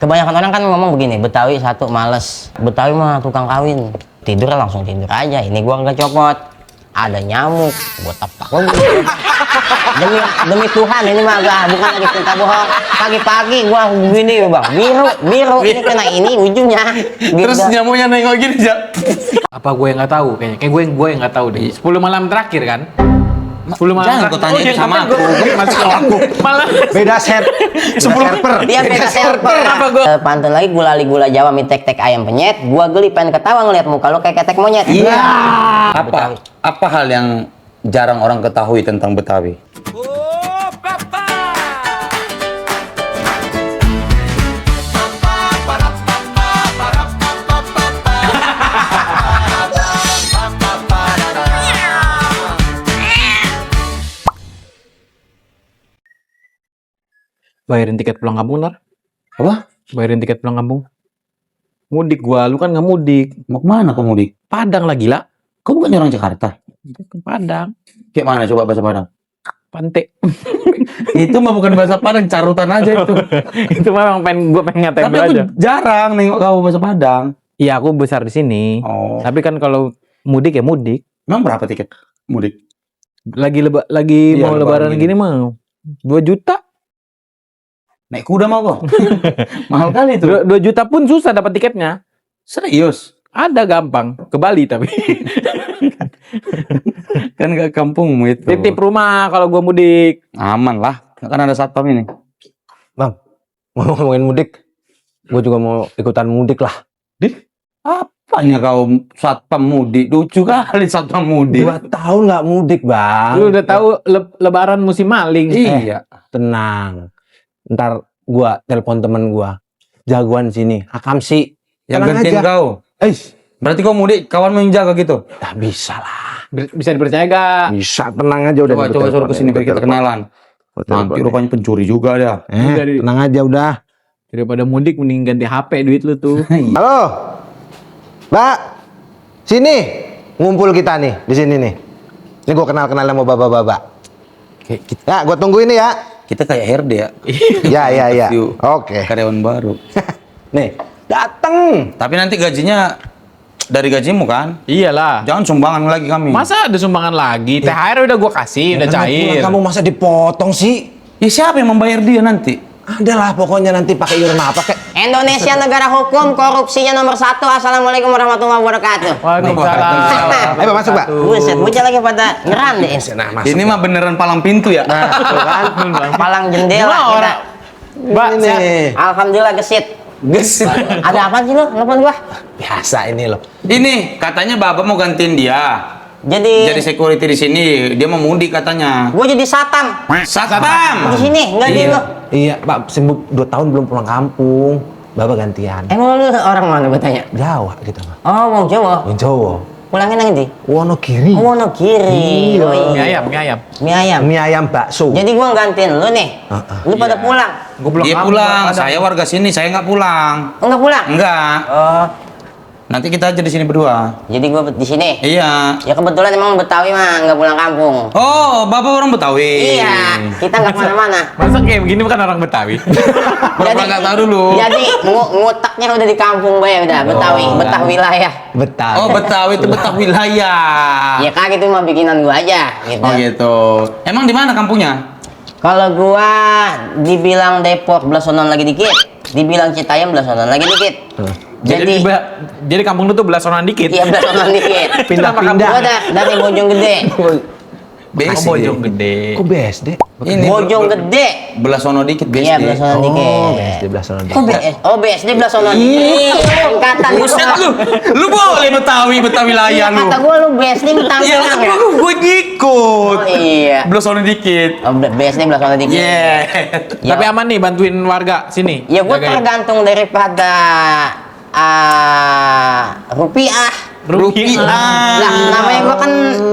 Kebanyakan orang kan ngomong begini, Betawi satu males, Betawi mah tukang kawin, tidur langsung tidur aja. Ini gua nggak copot, ada nyamuk, gua tepak lagi. demi Tuhan ini mah bukan lagi cerita bohong. Pagi-pagi gua gini bang, biru ini kena ini ujungnya. Terus nyamuknya nengok gini aja. Apa gue yang nggak tahu kayaknya? Kayak gue yang nggak tahu deh. 10 malam terakhir kan? 10 malam Jangan kau tanya itu sama aku. Masih aku. Malah Beda set. Server. Dia beda server. Kenapa gua? Pantun lagi gula Jawa mie tek ayam penyet. Gua geli pengen ketawa ngeliat muka lo kayak ketek monyet. Iya. Apa hal yang jarang orang ketahui tentang Betawi? Bayarin tiket pulang kampung, Nar. Apa? Bayarin tiket pulang kampung. Mudik gua, lu kan nggak mudik. Mau kemana kamu, Dik? Padang lah gila. Kau bukan orang Jakarta? Padang. Kayak mana coba bahasa Padang? Pantai. Itu mah bukan bahasa Padang, carutan aja itu. Itu memang gue pengen Tapi ngetempel aku aja. jarang nengok kau bahasa Padang. Iya, aku besar di sini. Oh. Tapi kan kalau mudik ya mudik. Emang berapa tiket mudik? Lagi Iya, mau lebaran gini mah 2 juta. Naik kuda mau kok? Mahal kali itu. 2 juta pun susah dapat tiketnya. Serius? Ada gampang ke Bali tapi. Kan gak kampungmu itu. Titip rumah kalau gua mudik. Aman lah. Kan ada satpam ini. Bang, mau ngomongin mudik. Gue juga mau ikutan mudik lah. Apanya kau satpam mudik? Lucu kali satpam mudik. 2 tahun nggak mudik, Bang. Lu udah tahu lebaran musim maling. Iya. Tenang. Ntar gua telepon temen gua. Jagoan sini. Akamsi. Yang Tenang gantiin aja. kau. Berarti kau mudik, kawan mau yang jaga gitu? Dah bisa lah. Bisa dipercaya gak? Bisa, tenang aja udah. Coba suruh kesini biar kita kenalan. Nanti rupanya pencuri juga dia. Tenang aja udah. Daripada mudik mending ganti HP duit lu tuh. Halo. Mbak. Sini. Ngumpul kita nih di sini nih. Ini gua kenal-kenal sama bapak-bapak. Ya, gua tunggu ini ya. Kita kayak HRD ya. Ya. Yuk. Oke. Karyawan baru. Nih, dateng. Tapi nanti gajinya dari gajimu kan? Iyalah. Jangan sumbangan lagi kami. Masa ada sumbangan lagi? THR udah gua kasih, udah cair. Kamu masa dipotong sih? Ya siapa yang membayar dia nanti? Adalah pokoknya nanti pakai iuran apa kek. Indonesia negara hukum, korupsinya nomor 1. Assalamualaikum warahmatullahi wabarakatuh. Waalaikumsalam. Ayo, Pak, masuk, Pak. Buset, bocah lagi pada ngeram deh. Nah, masuk. Ini mah beneran palang pintu ya? Nah, tuh kan. Palang jendela. Gimana orang? Mbak, Ini sehat? nih. Alhamdulillah gesit. Gesit. Ada apa sih lo? Telepon gua. Biasa ini loh. Ini katanya Bapak mau gantiin dia. Jadi Security di sini. Dia mau mudik katanya. gua jadi satam Satpam. di sini, enggak di Iya. lo. Iya, Pak, sibuk 2 tahun belum pulang kampung. Bapak gantian. Emang lu orang mana gua tanya? Jawa kita mah. Oh, wong Jawa. Yang Jawa. Pulangnya nanti. Wonogiri. Oh, Wonogiri. Iya. Oh, Mie ayam, mie ayam. Mie ayam. Mie ayam bakso. Jadi gua gantiin lu nih. Lu pada pulang. Gua pulang Dia kampung, pulang. ada. Saya warga sini. Saya nggak pulang. Oh, enggak pulang? Enggak. Oh, Nanti kita aja di sini berdua. jadi gua di sini. Iya. Ya kebetulan emang Betawi mah nggak pulang kampung. Oh, Bapak orang Betawi. Iya, kita nggak kemana-mana. Masa kayak begini bukan orang Betawi? Pura-pura nggak tahu dulu. Jadi ngutaknya udah di kampung Bay udah Betawi, Betah wilayah. Betah. Oh, Betawi itu Betah wilayah. Ya kagak itu mah bikinan gua aja gitu. Oh gitu. Emang di mana kampungnya? Kalau gua dibilang Depok belasonan lagi dikit, dibilang Citayam belasonan lagi dikit. Jadi kampung lu tuh belasonan dikit. Iya belasonan dikit. Pindah-pindah. Gua dari Bojonggede. BSD. Bojonggede. Kok BSD? Ini Bojonggede. Belasono dikit BSD. Iya belasonan dikit. BSD belah sana. Kok BS? Oh BSD belasonan dikit. Angkatan Buset lu boleh Betawi wilayah lu. Kata gua lu BSD mentang Iya, ya. gue ngikut. Oh iya. Belasono dikit. Oh, BSD belasonan dikit. Yeah. Ya. Tapi aman nih bantuin warga sini. Ya gue Jagain. tergantung daripada rupiah. Rupiah. Lah namanya gue kan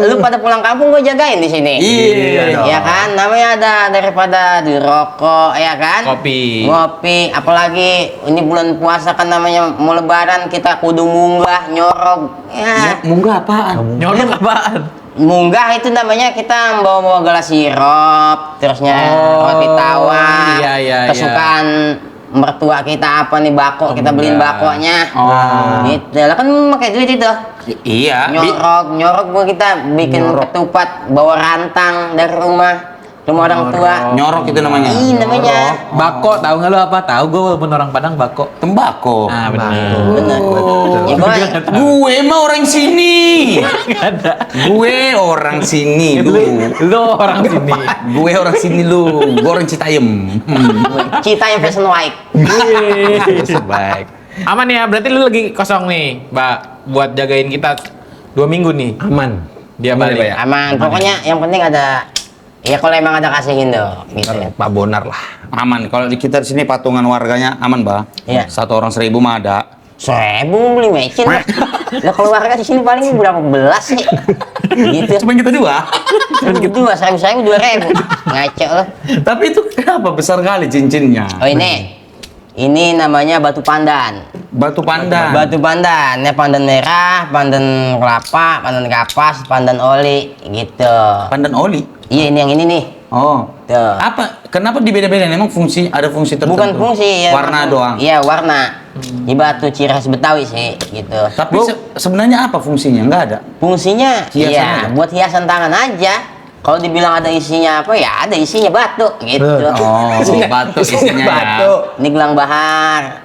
lu pada pulang kampung gue jagain di sini. Iya. Ya kan namanya ada daripada di rokok ya kan. Ngopi. Apalagi ini bulan puasa kan namanya mau lebaran kita kudu munggah nyorog. Ya. Munggah apaan? Nyolong apaan? Munggah itu namanya kita bawa gelas sirup, terusnya roti tawar, iya. kesukaan mertua kita apa nih bako, kita beliin bakonya. Oh. Gitu. Lah kan pakai duit itu. Iya. Nyorok gua kita bikin ketupat bawa rantang dari rumah orang tua. Nyorok itu namanya. Ih, namanya. Bako, tahu nggak lu apa? Tahu gue walaupun orang Padang bako. Tembakau. Ah, benar. Bener. Ya gua Gue mah orang sini. Nggak ada. Gue orang sini Lu orang sini. Gue orang sini lu. Gue orang Citayam. cita yang fashion white. Baik. Aman ya, berarti lu lagi kosong nih, Mbak, buat jagain kita 2 minggu nih. Aman. Dia Aman ya, balik. Pak, ya? Aman. Pokoknya yang penting ada. Ya kalau emang ada kasihin tuh, gitu. Pak Bonar lah. Aman. Kalau di kita di sini patungan warganya aman, Bah. Iya. 1 orang 1.000 mah ada. 1.000 beli mecin. Lah keluarga di sini paling berapa belas sih? Gitu. Cuma kita dua. Dua, 1.000, 2.000. Ngaco loh. Tapi itu kenapa besar kali cincinnya? Oh ini namanya batu pandan. Batu pandan. Batu pandan, ya pandan merah, pandan kelapa, pandan kapas, pandan oli, gitu. Pandan oli. Iya ini yang ini nih. Oh. Tuh. Apa? Kenapa dibeda-bedain? Emang ada fungsi tertentu? Bukan fungsi ya. Warna doang. Iya warna. Ini batu ciri khas Betawi sih, gitu. Tapi sebenarnya apa fungsinya? Enggak ada. Fungsinya, Hiasan ya aja? buat hiasan tangan aja. Kalau dibilang ada isinya apa ya ada isinya batu, gitu. Oh, batu isinya ya. Ini gelang bahar,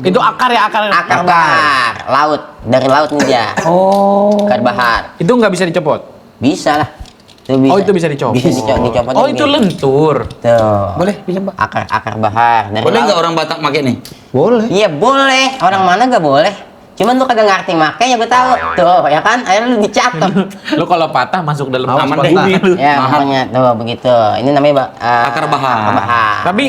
Itu akar ya, akar. akar bahar, laut dari laut nih dia. Oh. Akar bahar, Itu nggak bisa dicopot. bisa lah. Itu bisa. Oh, itu bisa dicopot. Bisa dicopot. Oh, itu lentur. Tuh. Boleh, bisa, Mbak. Akar bahar dari Boleh laut. nggak orang Batak pakai nih? Boleh. Iya boleh. Orang mana gak boleh? Cuman lu kagak ngerti makanya gue tahu. Tuh ya kan, akhirnya lu dicatat. Lu kalau patah masuk dalam Aman kamar deh. bumi. Ya makanya tuh begitu. Ini namanya Akar bahar. Akar bahar. Tapi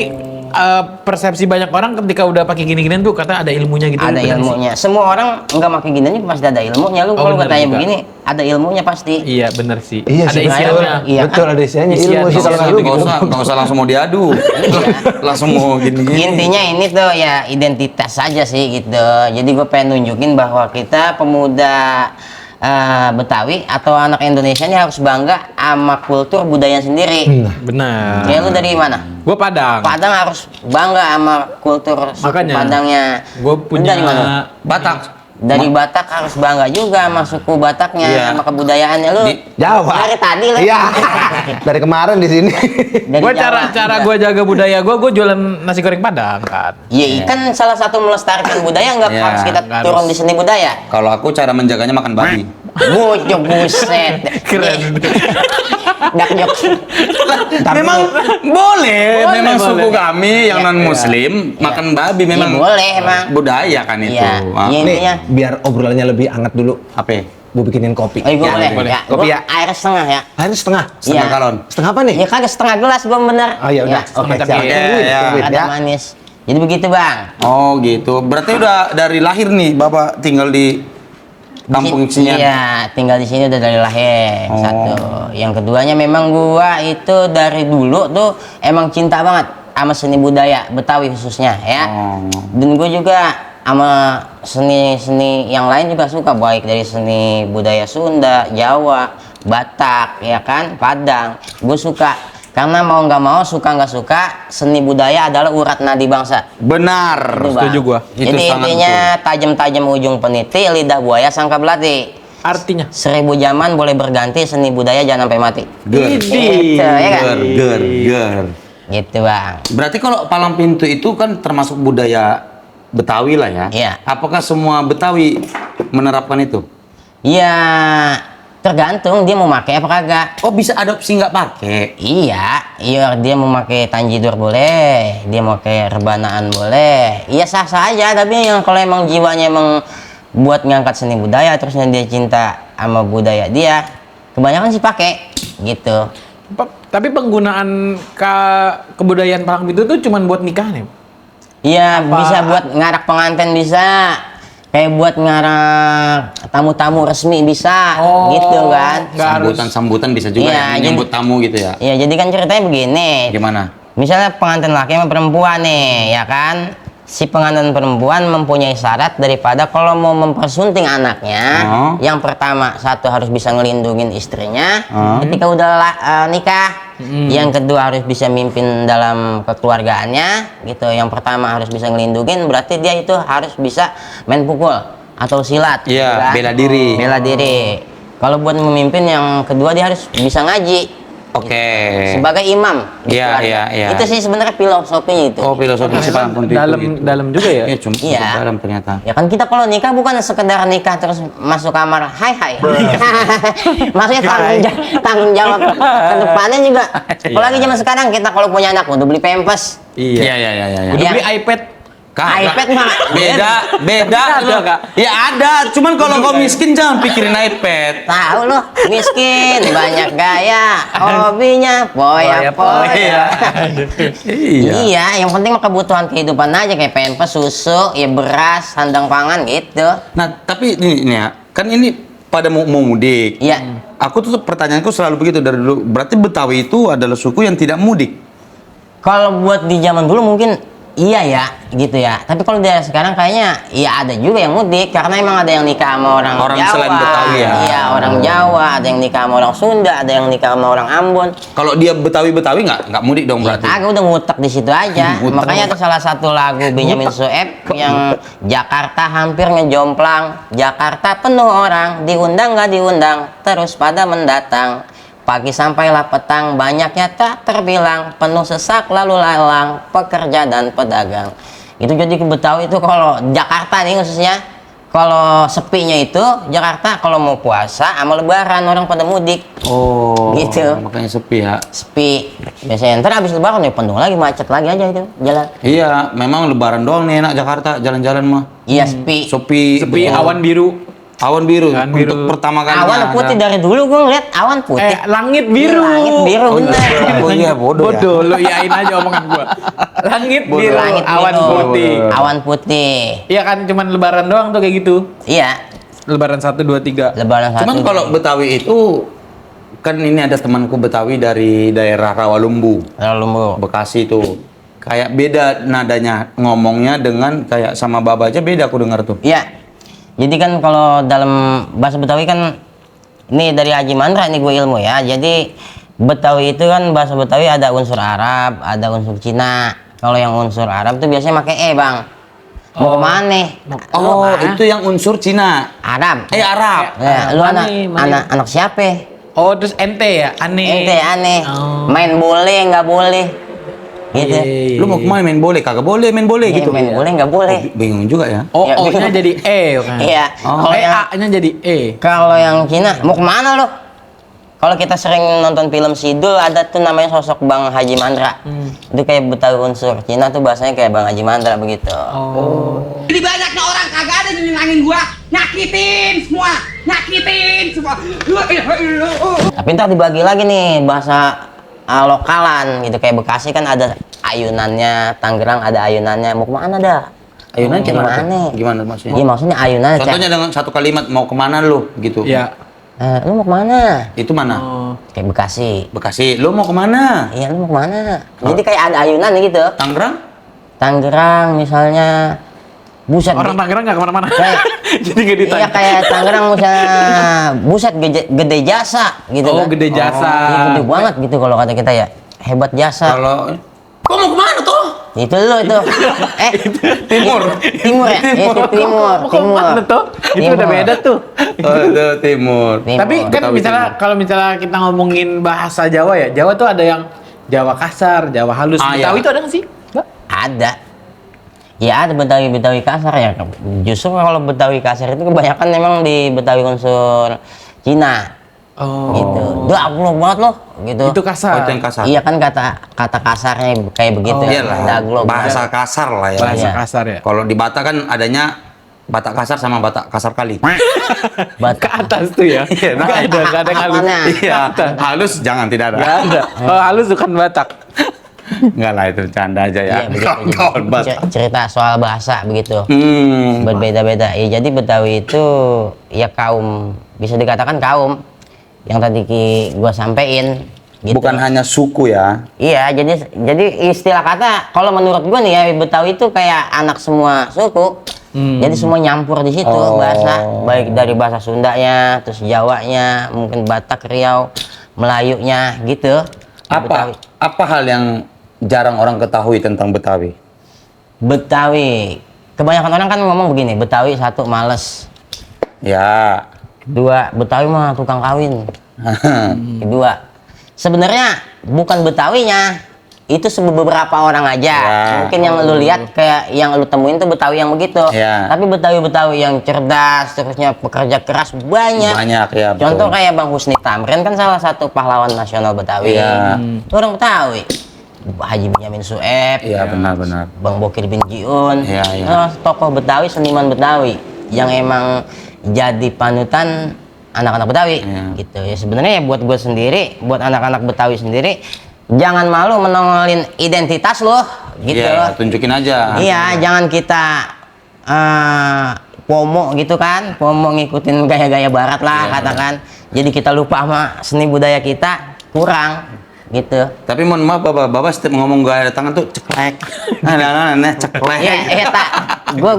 persepsi banyak orang ketika udah pakai gini-ginian tuh kata ada ilmunya gitu. Ada bener sih? ilmunya. Semua orang nggak pakai ginian pasti ada ilmunya. Lu Oh, kalau bener katanya juga. begini, ada ilmunya pasti. Iya bener sih. Iya ada sih, isiannya. Iya. Betul, ada isiannya. Isian, Ilmu sih isian kalau gitu. lu. Nggak usah langsung mau diadu. Langsung mau gini-gini. Intinya ini tuh ya identitas saja sih gitu. Jadi gue pengen nunjukin bahwa kita pemuda Betawi atau anak Indonesia ini harus bangga sama kultur budaya sendiri. Benar. Kayak lu dari mana? Gue Padang. Padang harus bangga sama kultur suku Makanya, Padangnya. Gue Lu punya dari mana? Batak. Dari Batak harus bangga juga sama suku Bataknya, Iya. sama kebudayaannya lu. Jawa. Dari tadi lu. Iya. Dari kemarin di sini. Dari Gue Jawa. cara gue jaga budaya gue jualan nasi goreng Padang kan. Iya, kan salah satu melestarikan budaya nggak Iya, harus kita nggak turun harus. di seni budaya. Kalau aku cara menjaganya makan babi. Bujuk buset. Keren. Dak jok. Memang boleh, memang boleh. suku kami yang Iya. non muslim makan babi memang Iya, boleh, emang. budaya kan itu. Iya. Ah. Iya. Nih, Intinya. biar obrolannya lebih hangat dulu. Apa? Gue bikinin kopi. Oh, gue Ya, boleh. boleh. Ya, Kopi gua ya. air setengah ya. Air setengah. Setengah Iya. galon. Setengah apa nih? Ya kagak setengah gelas gue bener. Oh ya udah. Oke, setengah siap. tapi- Tungguin, Iya, tungguin Ada ya. manis. Jadi begitu bang. Oh gitu. Berarti udah dari lahir nih Bapak tinggal di kampung sini. Iya, tinggal di sini udah dari lahir. Oh. Satu. Yang keduanya memang gua itu dari dulu tuh emang cinta banget sama seni budaya Betawi khususnya ya. Oh. Dan gue juga sama seni-seni yang lain juga suka, baik dari seni budaya Sunda, Jawa, Batak, ya kan, Padang. Gue suka karena mau nggak mau, suka nggak suka, seni budaya adalah urat nadi bangsa. Benar. Itu, Bang. setuju gua. Itu Jadi sangat intinya tajam-tajam ujung peniti, lidah buaya sangka belati. Artinya. 1000 zaman boleh berganti, seni budaya jangan sampai mati. Ger. Gitu, ya kan? Ger. Gitu bang. Berarti kalau palang pintu itu kan termasuk budaya Betawi lah ya. Iya. Apakah semua Betawi menerapkan itu? Ya tergantung dia mau pakai apa kagak. Oh bisa adopsi nggak pakai? Iya dia mau pakai tanjidur boleh, dia mau pakai rebanaan boleh. Iya sah-sah aja, tapi yang kalau emang jiwanya emang buat ngangkat seni budaya, terusnya dia cinta sama budaya dia, kebanyakan sih pakai gitu. Tapi penggunaan kebudayaan palang pintu tuh cuman buat nikah nih. Iya bisa buat ngarak pengantin, bisa kayak buat ngarak tamu-tamu resmi bisa, gitu kan. nggak harus. Sambutan bisa juga Iya, ya, menyambut tamu gitu ya. Iya jadi kan ceritanya begini. Gimana? Misalnya pengantin laki sama perempuan nih, ya kan? si pengantin perempuan mempunyai syarat daripada kalau mau mempersunting anaknya, yang pertama satu harus bisa ngelindungin istrinya ketika udah nikah, yang kedua harus bisa mimpin dalam kekeluargaannya gitu. Yang pertama harus bisa ngelindungin, berarti dia itu harus bisa main pukul atau silat, Iya, gitu kan. bela diri. Bela diri. Kalau buat memimpin yang kedua dia harus bisa ngaji. Oke. Sebagai imam di Iya, keluarga. iya, iya. Itu sih sebenarnya filosofinya itu. Oh, filosofi sepak kunti itu. Dalam juga ya. Iya, cuma Iya. dalam ternyata. Ya kan kita kalau nikah bukan sekedar nikah terus masuk kamar hai hai. Maksudnya tanggung jawab ke depannya juga. Apalagi zaman sekarang kita kalau punya anak udah beli pampers. Iya, iya, iya, iya. Udah Iya. beli iPad. iPad mah Beda. Ada, Kak? Ya ada, cuman kalau kau miskin jangan pikirin iPad. tahu loh, miskin, banyak gaya, hobinya poya-poya. Iya, yang penting mah kebutuhan kehidupan aja kayak pampers, susu, ya beras, sandang pangan gitu. Nah, tapi ini ya, kan ini pada mau mudik. Iya. Aku tuh pertanyaanku selalu begitu dari dulu. Berarti Betawi itu adalah suku yang tidak mudik. Kalau buat di zaman dulu mungkin iya ya, gitu ya. Tapi kalau dari sekarang kayaknya ya ada juga yang mudik karena emang ada yang nikah sama orang Jawa. selain Betawi ya. Iya, orang Jawa, ada yang nikah sama orang Sunda, ada yang nikah sama orang Ambon. Kalau dia Betawi nggak mudik dong berarti. Aku udah ngutek di situ aja. Ngutek. Makanya ada salah satu lagu Benyamin Sueb yang Jakarta hampir ngejomplang. Jakarta penuh orang, diundang nggak diundang, terus pada mendatang. Pagi sampailah petang, banyaknya tak terbilang, penuh sesak lalu lalang, pekerja dan pedagang. Itu jadi ke Betawi itu kalau Jakarta nih khususnya, kalau sepinya itu Jakarta kalau mau puasa sama lebaran orang pada mudik. Oh, Gitu. makanya sepi ya. Sepi. Biasanya ntar habis lebaran ya penuh lagi, macet lagi aja itu jalan. Iya, memang lebaran doang nih enak Jakarta, jalan-jalan mah. Iya sepi. Sepi, Sepi, betul. awan biru. Awan biru. Awan Untuk biru. pertama kalinya. Awan putih dari dulu gue ngeliat awan putih. Langit biru. Langit biru Oh, bener. oh iya, bodoh ya. Bodoh, lu iyain aja omongan gua. Langit Bodoh. biru, Langit awan biru. putih. Awan putih. Iya kan cuman lebaran doang tuh kayak gitu. Iya. Lebaran 1 2 3. Lebaran Cuman satu. kalau Betawi itu kan ini ada temanku Betawi dari daerah Rawalumbu, Lalu mau. Bekasi itu. Kayak beda nadanya ngomongnya dengan kayak sama Baba aja beda aku dengar tuh. Iya. Jadi kan kalau dalam bahasa Betawi kan ini dari Haji Mandra ini gue ilmu ya. Jadi Betawi itu kan bahasa Betawi ada unsur Arab, ada unsur Cina. Kalau yang unsur Arab tuh biasanya pakai bang. Mau kemana? Oh, itu yang unsur Cina. Arab. Arab. Ya, lu Mane. anak siapa? Oh, terus ente ya? Aneh. Ente aneh. Oh. Main boleh nggak boleh? Gitu. Iya. Lu mau kemana main boleh? Kagak boleh main boleh Iya, gitu. main boleh nggak boleh? Bingung juga ya. Oh, Ya, O-nya jadi E kan. Iya. Oh. Kalau yang A-nya jadi E. Kalau yang Cina, mau kemana lo? Kalau kita sering nonton film Sidul, ada tuh namanya sosok Bang Haji Mandra. Itu kayak Betawi unsur Cina tuh bahasanya kayak Bang Haji Mandra begitu. Oh. Jadi banyaknya orang kagak ada yang nyenangin gua, nyakitin semua. Tapi ntar dibagi lagi nih bahasa lokalan gitu kayak Bekasi kan ada ayunannya, Tangerang ada ayunannya. Mau kemana dah? Ayunan gimana? Gimana? tuh? Gimana maksudnya? Iya maksudnya ayunannya. Cak. Contohnya dengan satu kalimat mau kemana lu gitu. Ya. Lu mau kemana? Itu mana? Oh. Kayak Bekasi. Bekasi. Lu mau kemana? Iya lu mau kemana? Jadi kayak ada ayunan gitu. Tangerang? Tangerang misalnya. Buset. Orang Tangerang nggak kemana-mana. Kayak- Jadi nggak ditanya. Iya kayak Tangerang misalnya buset gede jasa gitu Oh, kan. gede jasa. Iya, gede banget gitu kalau kata kita ya. Hebat jasa. Kalau kau mau kemana tuh? Itu lo itu. Timur. Timur ya? Itu timur. Kok mana tuh? Itu udah beda tuh. Oh, itu timur. Timur. Tapi kan Betawi misalnya kalau misalnya kita ngomongin bahasa Jawa ya, Jawa tuh ada yang Jawa kasar, Jawa halus. Ah, Betawi iya. itu ada nggak sih? Nggak? Ada. Ya ada Betawi kasar ya. Justru kalau Betawi kasar itu kebanyakan memang di Betawi unsur Cina. Oh. Gitu. Duh, aku banget loh gitu. Itu kasar. Oh, itu yang kasar. Iya kan kata kasarnya kayak begitu Oh, ya. Iyalah, Daglok. bahasa kasar lah ya. Bahasa Iya. kasar ya. Kalau di Batak kan adanya Batak kasar sama Batak kasar kali. Ke atas tuh ya. Iya, nah. Nggak ada yang halus. Apanya? Iya, halus jangan tidak ada. Nggak ada. Oh, halus bukan Batak. Enggak lah itu bercanda aja ya. Iya, begitu. Kawan Batak. Cerita soal bahasa begitu. Hmm. Berbeda-beda. Ya, jadi Betawi itu ya kaum bisa dikatakan kaum yang tadi gua sampein Gitu. Bukan hanya suku ya. Iya, jadi istilah kata kalau menurut gua nih ya Betawi itu kayak anak semua suku. Jadi semua nyampur di situ bahasa, baik dari bahasa Sundanya, terus Jawanya, mungkin Batak, Riau, Melayunya gitu. Apa hal yang jarang orang ketahui tentang Betawi? Betawi, kebanyakan orang kan ngomong begini, Betawi satu males, Ya. kedua Betawi mah tukang kawin, kedua sebenarnya bukan Betawinya, itu beberapa orang aja. Ya. Mungkin yang lu lihat kayak yang lu temuin tuh Betawi yang begitu. Ya. Tapi Betawi yang cerdas, terusnya pekerja keras banyak. Banyak ya. Betul. Contoh kayak Bang Husni Tamrin kan salah satu pahlawan nasional Betawi. Ya. Itu orang Betawi. Haji Benyamin Sueb, Iya benar-benar. Bang Bokir bin Jiun, Ya, ya. tokoh Betawi, seniman Betawi yang emang jadi panutan anak-anak Betawi, gitu ya. Sebenarnya ya buat gue sendiri, buat anak-anak Betawi sendiri, jangan malu menongolin identitas lo, gitu. Iya, tunjukin aja. Iya, jangan kita FOMO gitu kan, FOMO ngikutin gaya-gaya barat lah katakan. Jadi kita lupa sama seni budaya kita, kurang gitu. Tapi mohon maaf Bapak setiap ngomong gak ada tangan tuh ceklek. Ceklek. Iya, tak. Gua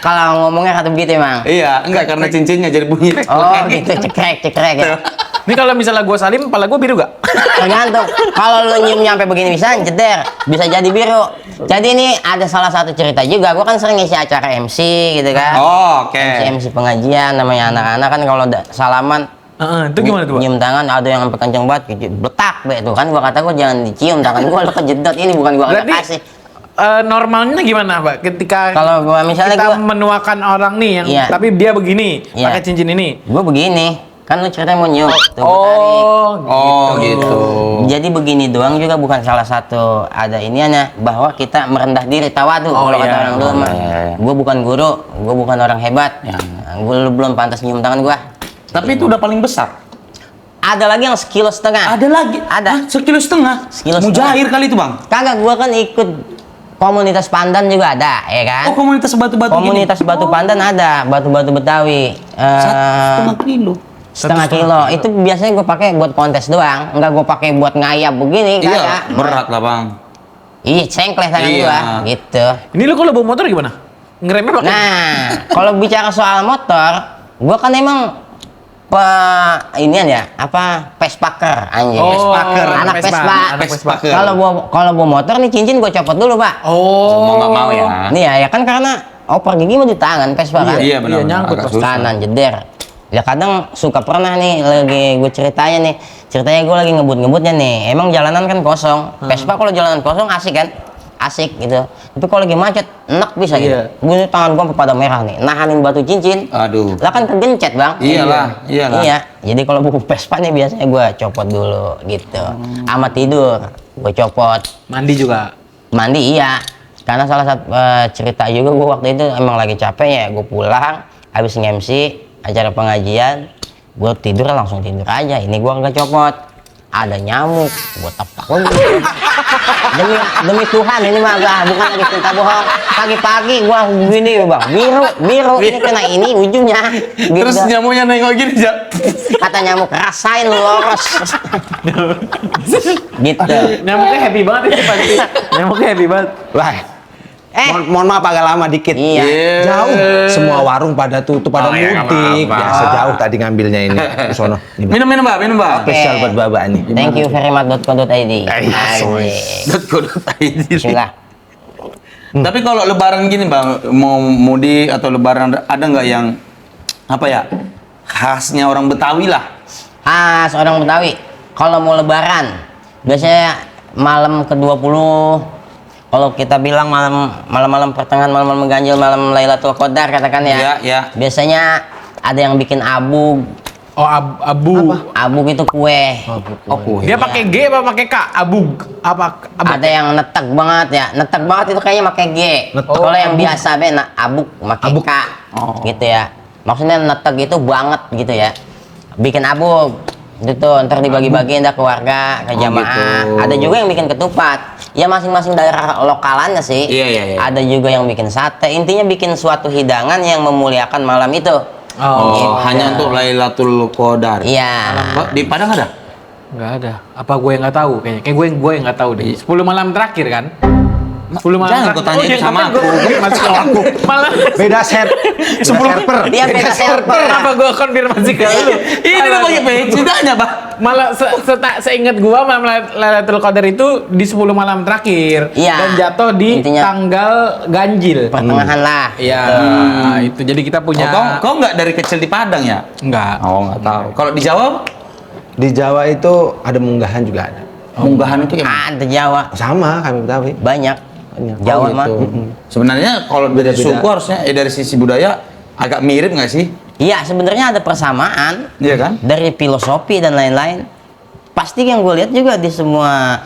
kalau ngomongnya kata begitu emang. Iya, enggak karena cincinnya jadi bunyi. Oh, gitu, cekrek ya. Ini kalau misalnya gua salim, kepala gua biru gak? Tergantung. Kalau lu nyium nyampe begini bisa jeder, bisa jadi biru. Jadi ini ada salah satu cerita juga. Gua kan sering ngisi acara MC gitu kan. Oh, oke. MC pengajian namanya anak-anak kan kalau salaman Itu gimana tuh, Pak? nyium tangan ada yang sampai kenceng banget gitu. Betak be tuh kan gua kata gua jangan dicium tangan gua udah kejedot ini bukan gua Berarti kasih. normalnya gimana, Pak? Ketika Kalau gua misalnya kita gua menuakan orang nih yang Iya. tapi dia begini, Iya. pakai cincin ini. gua begini, kan lu ceritanya mau nyium tuh gua tarik. Oh, gitu. Jadi begini doang juga bukan salah satu ada iniannya bahwa kita merendah diri tawadu kalau kata orang dulu mah. Gua bukan guru, gua bukan orang hebat. Gua belum pantas nyium tangan gua. Tapi itu udah paling besar. Ada lagi yang sekilo setengah. Ada lagi? Ada. Sekilo setengah. Sekilo Mujair kali itu, Bang. Kagak, gua kan ikut komunitas pandan juga ada, ya kan? Oh, komunitas batu-batu Komunitas gini. batu pandan ada, batu-batu Betawi. 1,5 kilo. Setengah kilo. Itu biasanya gue pakai buat kontes doang. Enggak gue pakai buat ngayap begini, Iya, kagak. berat lah, Bang. Ih, cengkleh tangan Iya. gua, gitu. Ini lu kalau bawa motor gimana? Ngeremnya pakai? Nah, kalau bicara soal motor, gua kan emang inian ya, apa Vespaker anjing. Oh, Vespaker, anak Vespa, Vespa. anak Vespa. Kalau gua motor nih cincin gua copot dulu, Pak. Oh, Mau nggak mau ya. Nih ya kan karena oper gigi mah di tangan Vespa kan. Iya, benar. nyangkut Agak pas susah. Kanan jeder. Ya kadang suka pernah nih lagi gue ceritanya gue lagi ngebut-ngebutnya nih. Emang jalanan kan kosong. Vespa kalau jalanan kosong asik kan? Asik gitu. Tapi kalau lagi macet, enak bisa gitu. Iya. Gue tangan gue pada merah nih, nahanin batu cincin. Aduh. Lah kan kegencet, Bang. Iyalah. Iya. Jadi kalau buku Vespa nih biasanya gue copot dulu gitu. Sama tidur, gue copot. mandi juga. Mandi iya. Karena salah satu cerita juga gue waktu itu emang lagi capek ya, gue pulang habis nge-MC acara pengajian, gue tidur langsung tidur aja. Ini gue nggak copot, ada nyamuk, gue tepak lagi. demi Tuhan ini mah bukan lagi cerita bohong. Pagi-pagi gue gini bang, biru ini kena ini ujungnya. Gitu. Terus nyamuknya nengok gini, Jak. Kata nyamuk rasain lu loros. Gitu. Nyamuknya happy banget itu pasti. Nyamuknya happy banget. Wah, mohon maaf agak lama dikit. Iya. Jauh. Semua warung pada tutup, pada Oh, iya, nggak mudik. apa-apa. Biasa jauh tadi ngambilnya ini. Di sono. Ini, Bang. Minum, Mbak. Spesial buat Bapak nih. Thank you very much.co.id. .co.id. Bismillah. Tapi kalau lebaran gini, Bang, mau mudik atau lebaran ada nggak yang apa ya? Khasnya orang Betawi lah. Seorang Betawi kalau mau lebaran biasanya malam ke-20, kalau kita bilang malam pertengahan, malam ganjil, malam Lailatul Qadar katakan ya. Iya, iya. Biasanya ada yang bikin abug. Oh, abu. Abug itu kue. Oh, kue. Dia pakai G apa pakai K? Abug. Apa? Abug. Ada yang netek banget ya. Netek banget itu kayaknya pakai G. Kalau yang biasa be abug pakai K. Gitu ya. Maksudnya netek itu banget gitu ya. Bikin abug. Gitu, ntar dibagi-bagiin dah keluarga, ke jamaah. gitu. Ada juga yang bikin ketupat. Ya masing-masing daerah lokalannya sih. Iya. Ada juga yang bikin sate. Intinya bikin suatu hidangan yang memuliakan malam itu. Oh, hanya untuk Lailatul Qadar. Iya. Di Padang ada? Nggak ada. Apa gue yang nggak tahu kayaknya? Kayak gue yang nggak tahu deh. 10 malam terakhir kan? 10 malam Jangan kau tanya itu sama ngapain aku. gue masih aku. Malah Beda server. Dia beda server. kenapa gue konfirmasi ke lu? Ini udah banyak banget ceritanya, Bang. Malah seingat gua malam Lailatul Qadar itu di 10 malam terakhir Iya. dan jatuh di Intinya- tanggal ganjil. Pertengahan lah. Iya, itu jadi kita Oh, punya kau nggak dari kecil di Padang ya? enggak. Oh, nggak tahu. Kalau di Jawa, Di Jawa itu ada munggahan juga ada. munggahan itu gimana? Ada Jawa. Sama kami Betawi. Banyak. Banyak. Jawa Oh, mah. gitu. Sebenarnya kalau beda Beda-beda. suku harusnya dari sisi budaya agak mirip nggak sih? Iya, sebenarnya ada persamaan Iya kan? dari filosofi dan lain-lain. Pasti yang gue lihat juga di semua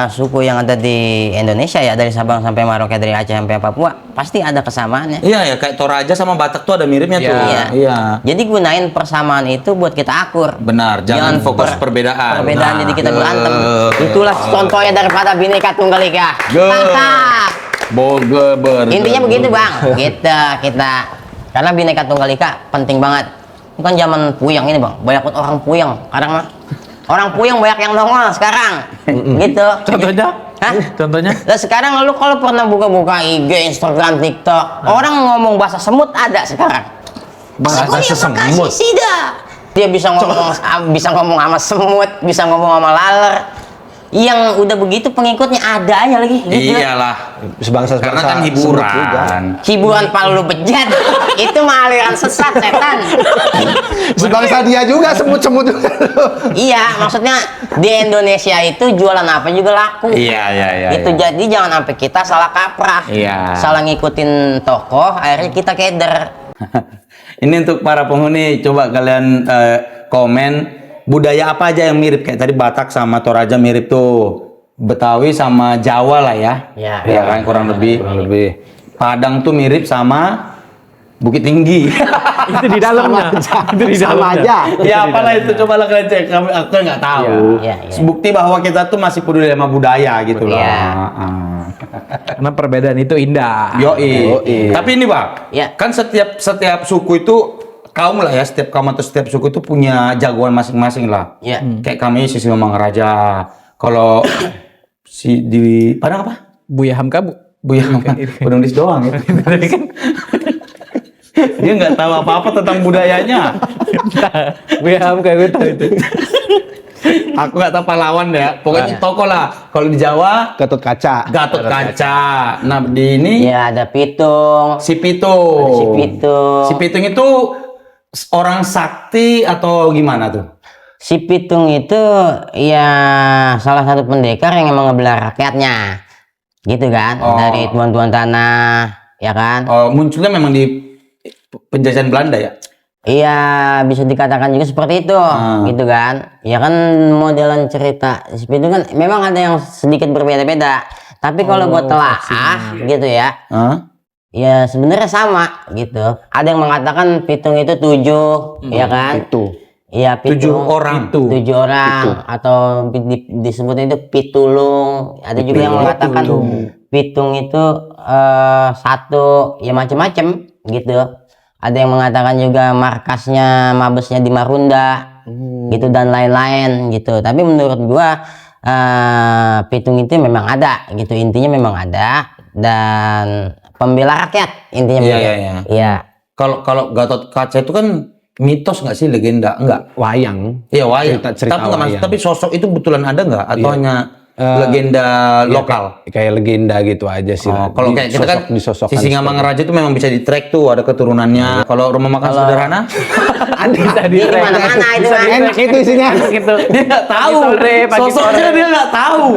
suku yang ada di Indonesia ya, dari Sabang sampai Merauke, dari Aceh sampai Papua, pasti ada kesamaannya. Iya ya, kayak Toraja sama Batak tuh ada miripnya tuh. Iya. Iya. Jadi gunain persamaan itu buat kita akur. Benar, jangan fokus perbedaan. Perbedaan Nah, jadi kita berantem. Itulah contohnya daripada Bhinneka Tunggal Ika. Ge- Mantap. Bogeber. Intinya begitu bang. kita karena Bhinneka Tunggal Ika penting banget. Bukan zaman puyang ini bang. Banyak banget orang puyang. Kadang mah orang puyang banyak yang nongol sekarang. Gitu. Contohnya? Hah? Contohnya? Lah sekarang lu kalau pernah buka-buka IG, Instagram, TikTok, orang ngomong bahasa semut ada sekarang. Bahasa semut. Dia bisa ngomong sama semut, bisa ngomong sama laler. Yang udah begitu pengikutnya ada aja lagi. Gitu. Iyalah. Sebangsa Karena kan hiburan. Hiburan palu bejat. Itu mah aliran sesat setan. Sebangsa dia juga semut-semut juga. Iya, maksudnya di Indonesia itu jualan apa juga laku. Iya. Itu jadi jangan sampai kita salah kaprah. Iya. Salah ngikutin tokoh, akhirnya kita keder. Ini untuk para penghuni, coba kalian komen budaya apa aja yang mirip, kayak tadi Batak sama Toraja mirip tuh, Betawi sama Jawa lah ya. Ya. Ya kan kurang lebih. Padang tuh mirip sama Bukit Tinggi. Itu di dalamnya. Itu di Sama dalamnya. aja. Ya apalah itu, cobalah kalian cek. Aku kan nggak tahu. Iya. Bukti bahwa kita tuh masih peduli sama budaya gitu loh. Iya. Karena perbedaan itu indah. Yoi. Tapi ini Pak, Iya. kan setiap suku itu kaum lah ya, setiap kaum atau setiap suku itu punya jagoan masing-masing lah. Iya. Kayak kami Sisi Mangaraja. Kalau si di Padang apa? Buya Hamka, Bu. Buya penulis doang ya. Dia nggak tahu apa-apa tentang budayanya. Buya Hamka gue tahu itu. Aku nggak tahu pahlawan ya. Pokoknya tokoh lah. Kalau di Jawa Gatot Kaca. Gatot Kaca. Nah di ini Ya ada pitung. si Pitung. Si Pitung. Si Pitung itu orang sakti atau gimana tuh? Si Pitung itu ya salah satu pendekar yang emang ngebelah rakyatnya. Gitu kan. Oh. Dari tuan-tuan tanah, ya kan? Oh, munculnya memang di penjajahan Belanda ya? Iya, bisa dikatakan juga seperti itu, gitu kan? Ya kan modelan cerita si Pitung kan memang ada yang sedikit berbeda-beda. Tapi kalau buat telaah gitu ya, Hah? ya sebenarnya sama gitu. Ada yang mengatakan Pitung itu 7, ya kan? Itu. Iya, 7 Pitung. orang. 7 orang atau disebutnya itu pitulung. Ada juga yang mengatakan pitung itu satu, ya macam-macam gitu. Ada yang mengatakan juga markasnya mabesnya di Marunda gitu dan lain-lain gitu. Tapi menurut gua pitung itu memang ada gitu, intinya memang ada dan pembela rakyat intinya. Iya, begitu. iya. Iya. Kalau Gatot Kaca itu kan mitos nggak sih, legenda? Enggak. Wayang. Iya, wayang. Cerita Tapi nggak wayang. tapi sosok itu betulan ada nggak? Atau Iya. hanya legenda lokal? Kayak legenda gitu aja sih. Oh, kalau kayak kita kan disosokkan si Singamangaraja itu memang bisa di track tuh, ada keturunannya. Kalau rumah makan sederhana, ada Di mana-mana itu kan. enak itu isinya. Gitu. dia nggak tahu. Pagi sore, pagi Sosoknya sore. dia nggak tahu.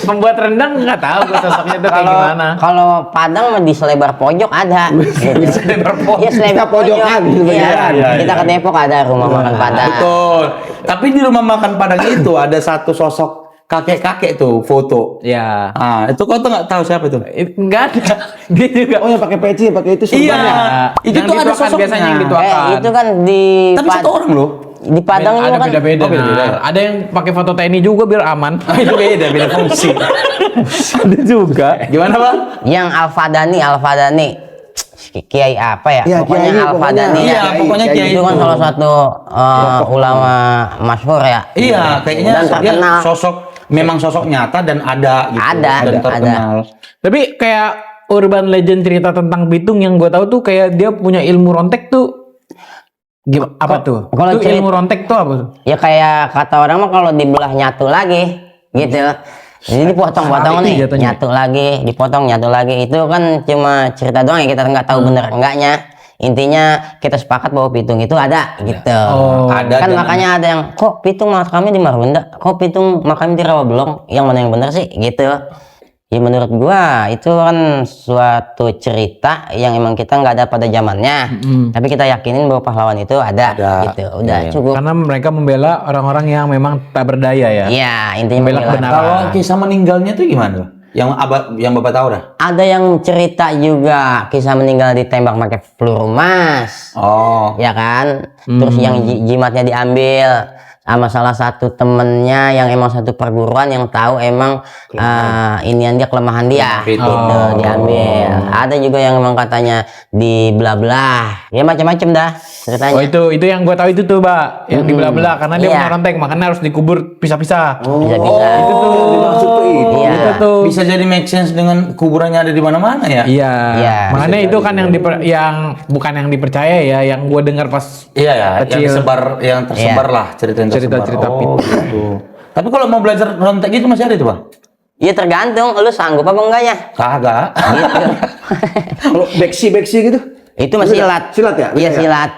Membuat rendang nggak tahu gue sosoknya tuh kayak gimana. Kalau Padang mah di selebar pojok ada. Gitu. Selebar pojok. Iya, selebar Kita pojokan, pojok. Iya, iya, kita ke Depok ada rumah makan Padang. Betul. Tapi di rumah makan Padang itu ada satu sosok kakek-kakek tuh foto. Ya. Ah, itu kau tuh nggak tahu siapa itu? Enggak ada. Dia juga. Oh, yang pakai peci, pakai itu Iya. sorbannya. Itu Yang tuh ada dituakan sosoknya. biasanya yang dituakan. Itu kan di Tapi satu orang loh. di Padang ada juga kan. beda-beda. Oh, beda-beda. Nah, ada yang pakai foto TNI juga biar aman. Itu beda fungsi. ada juga. Gimana, Bang? Yang Alfadani. Kiai apa ya? Iya, Pokoknya Kiai, Al-Fadani Iya, ya. pokoknya Kiai Itu kan itu. salah satu ulama masyhur ya. Iya, kayaknya Dan dia terkenal. memang sosok nyata dan ada gitu. Ada, dan terkenal. Tapi kayak urban legend cerita tentang Pitung yang gue tahu tuh kayak dia punya ilmu rontek tuh. Gimana? Apa tuh? kalau Tuh cerita- ilmu rontek tuh apa tuh? Ya kayak kata orang mah kalau dibelah nyatu lagi gitu. Jadi dipotong-potong Sate nih, jatuhnya. nyatu lagi, dipotong nyatu lagi. Itu kan cuma cerita doang ya, kita nggak tahu bener enggaknya. Intinya kita sepakat bahwa Pitung itu ada gitu. Oh. Ada Kan dan- makanya ada yang kok Pitung makamnya di Marunda, kok Pitung makamnya di Rawabelong, yang mana yang bener sih gitu. Ya menurut gua itu kan suatu cerita yang emang kita nggak ada pada zamannya, tapi kita yakinin bahwa pahlawan itu ada, Ada. gitu. Udah Iya, iya. cukup. Karena mereka membela orang-orang yang memang tak berdaya ya. Iya, intinya Membela membela. kebenaran. Kalau kisah meninggalnya tuh gimana? Yang Bapak tahu dah? Ada yang cerita juga kisah meninggal ditembak pakai peluru emas, Oh. ya kan? Terus yang jimatnya diambil sama salah satu temennya yang emang satu perguruan yang tahu emang inian dia kelemahan dia, Gitu. gitu diambil. Ada juga yang emang katanya dibelah-belah, ya macam-macam dah ceritanya. Oh itu yang gue tahu itu tuh, Mbak, yang dibelah-belah karena dia Iya. punya rontek, makanya harus dikubur pisah-pisah. Bisa-bisa. Itu tuh. Dimaksud tuh itu. Iya. Itu tuh. Bisa jadi make sense dengan kuburannya ada di mana-mana ya? Iya. Iya. Makanya itu kan yang bukan yang dipercaya ya, yang gue dengar pas Iya ya, Kecil. yang tersebar Iya. lah cerita yang tersebar. Cerita-cerita Oh, gitu. Tapi kalau mau belajar rontek gitu masih ada itu, Bang? Ya tergantung, lu sanggup apa enggaknya. Kagak. Gitu. Kalau beksi gitu. Itu masih silat. Silat ya? Iya Beda ya? silat.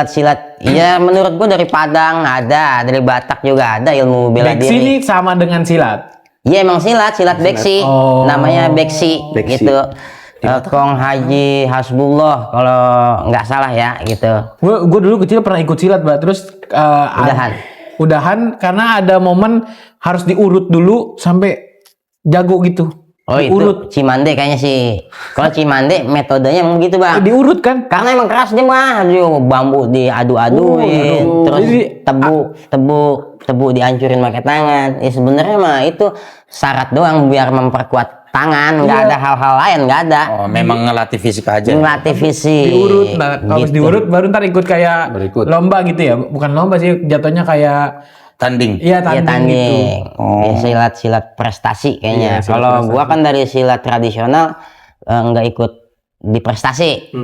Silat. Iya menurut gua dari Padang ada, dari Batak juga ada ilmu bela Beksi diri. ini sama dengan silat. Iya emang silat beksi. Oh. Namanya beksi, Beksi. gitu. Kong Haji Hasbullah kalau nggak salah ya gitu. Gue dulu kecil pernah ikut silat, Mbak. Terus udahan karena ada momen harus diurut dulu sampai jago gitu. Oh Diurut. itu Cimande kayaknya sih. Kalau Cimande metodenya emang gitu bang. Diurut kan? Karena emang keras dia mah, aduh, bambu diadu-aduin, terus Jadi, tebu dihancurin pakai tangan. Ya sebenarnya mah itu syarat doang biar memperkuat tangan, nggak ada hal-hal lain, nggak ada. Oh, memang ngelatih fisik aja. Ngelatih fisik. Diurut. Nah, kalau Gitu. diurut baru ntar ikut kayak Berikut. lomba gitu ya. Bukan lomba sih, jatuhnya kayak Tanding. iya Iya tanding gitu. tanding. Ya, silat prestasi kayaknya. Iya, silat Kalau prestasi. gua kan dari silat tradisional nggak ikut di prestasi,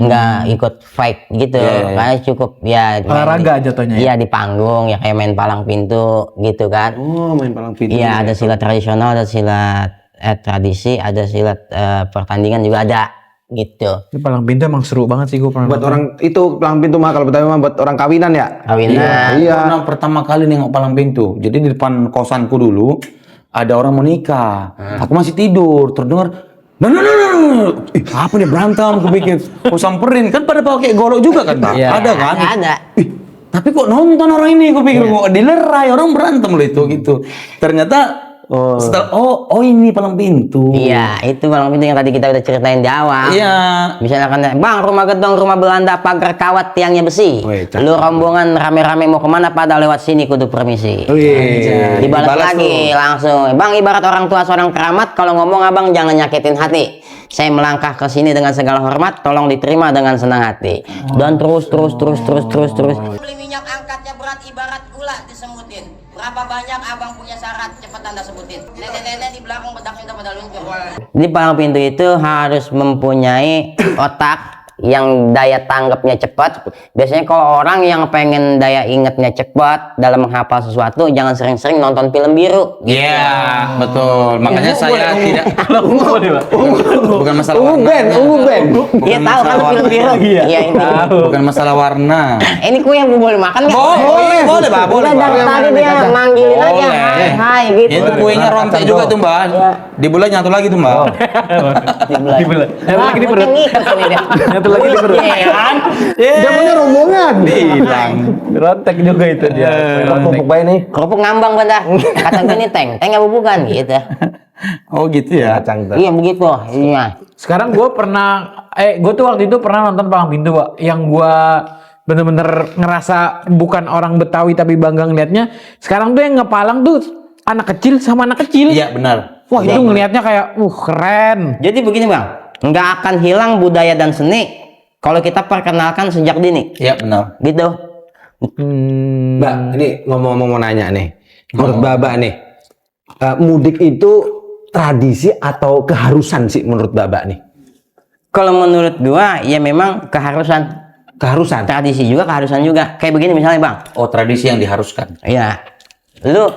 nggak ikut fight gitu. Iya, iya. Kayak cukup ya main Olahraga jatuhnya ya? Iya di panggung ya kayak main palang pintu gitu kan. Oh, main palang pintu. Iya ada silat tradisional, ada silat tradisi, ada silat pertandingan juga ada gitu. Ini palang pintu emang seru banget sih gue pernah Buat nonton. orang itu palang pintu mah kalau Betawi mah buat orang kawinan ya. Kawinan. Iya. Pernah pertama kali nengok palang pintu. Jadi di depan kosanku dulu ada orang mau nikah. Aku masih tidur, terdengar no. Ih, apa nih berantem? Aku pikir, aku samperin kan pada pakai golok juga kan, Pak? Iya. Ada kan? Ada. Ih, tapi kok nonton orang ini? Aku pikir kok dilerai orang berantem loh itu gitu. Ternyata setelah oh ini palang pintu. Iya itu palang pintu yang tadi kita udah ceritain di awal. Iya. Misalkan bang rumah gedong rumah Belanda pagar kawat tiangnya besi. Wih, cakep. Lu rombongan rame-rame mau kemana pada lewat sini kudu permisi. Wih. Dibalas Dibalas lagi langsung. Bang ibarat orang tua seorang keramat kalau ngomong abang jangan nyakitin hati. Saya melangkah ke sini dengan segala hormat, tolong diterima dengan senang hati. Dan terus. Beli minyak angkatnya berat ibarat gula disemutin. Berapa banyak abang punya syarat cepet anda sebutin. Nenek-nenek di belakang bedaknya udah pada luncur. Jadi palang pintu itu harus mempunyai otak yang daya tanggapnya cepat. Biasanya kalau orang yang pengen daya ingatnya cepat dalam menghafal sesuatu, jangan sering-sering nonton film biru. Iya, betul. Makanya saya tidak bukan masalah Ungu warna. band. Iya tahu kan film biru. Iya ini. Bukan masalah warna. Ini kue yang boleh makan nggak? Boleh, Pak. Boleh, Udah Pak. dari tadi dia manggilin aja. Boleh. Hai gitu. Itu kuenya rontek juga tuh, Mbak. Di bulan nyatu lagi tuh, Mbak. Dibelah. Nyatu lagi di perut. Nyatu lagi di perut. Iya kan? Dia punya rombongan. Hilang. Rontek juga itu dia. Kerupuk bayi nih. Kerupuk ngambang pada. Kata gue nih tank nggak bukan gitu. Oh, gitu ya. Kacang tuh. Iya begitu. Iya. Sekarang gue pernah, gue tuh waktu itu pernah nonton palang pintu, Pak. Yang gue bener-bener ngerasa bukan orang Betawi tapi bangga ngeliatnya. Sekarang tuh yang ngepalang tuh anak kecil sama anak kecil. Iya, benar. Wah itu ngelihatnya kayak, keren. Jadi begini bang. nggak akan hilang budaya dan seni kalau kita perkenalkan sejak dini. Iya benar. Gitu. Mbak, ini ngomong-ngomong mau nanya nih. Menurut Baba nih, mudik itu tradisi atau keharusan sih menurut Baba nih? Kalau menurut gua ya memang keharusan. Keharusan. Tradisi juga, keharusan juga. Kayak begini misalnya bang. Oh, tradisi yang diharuskan. Ya, lu